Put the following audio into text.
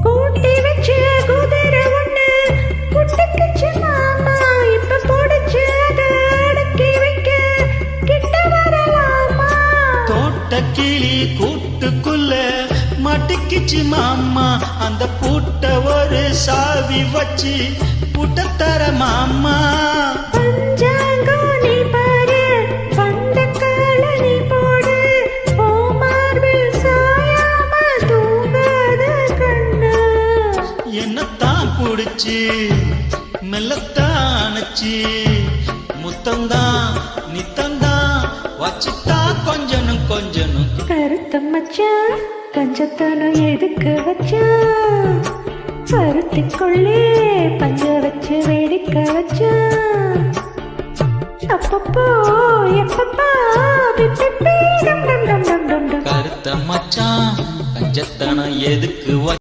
கூட்டி வச்ச குதிரை ஒண்ணு புட்டுக்குச்சு மாமா, இப்ப போடுச்சு அதை அடக்கி வைக்க கிட்ட வரலாமா? தோட்டக்கிளி கூட்டுக்குள்ள மாட்டிக்கிச்சு மாமா, அந்த பூட்ட ஒரு சாவி வச்சு பூட்ட தர மாமா. பஞ்சாங்கம் நீ பாரு, பந்தக்கால நீ போடு, ஓ மார்பில் சாயாம தூங்காத கண்ணா. என்னத்தான் புடிச்சு மெல்லத்தான் அணைச்சு முத்தம்தான் நித்தம்தான் வச்சுட்டா கொஞ்சனும் கொஞ்சனும். கருத்த மச்சான் கஞ்சத்தனம் எதுக்கு வச்சான், பருத்திக்குள்ளே பஞ்ச வச்சு வேடிக்க வச்சான். அப்பப்போ எப்பப்பா பிப்பி டம் டம் டம் டம் டம் டம். கருத்த மச்சான் கஞ்சத்தனம் எதுக்கு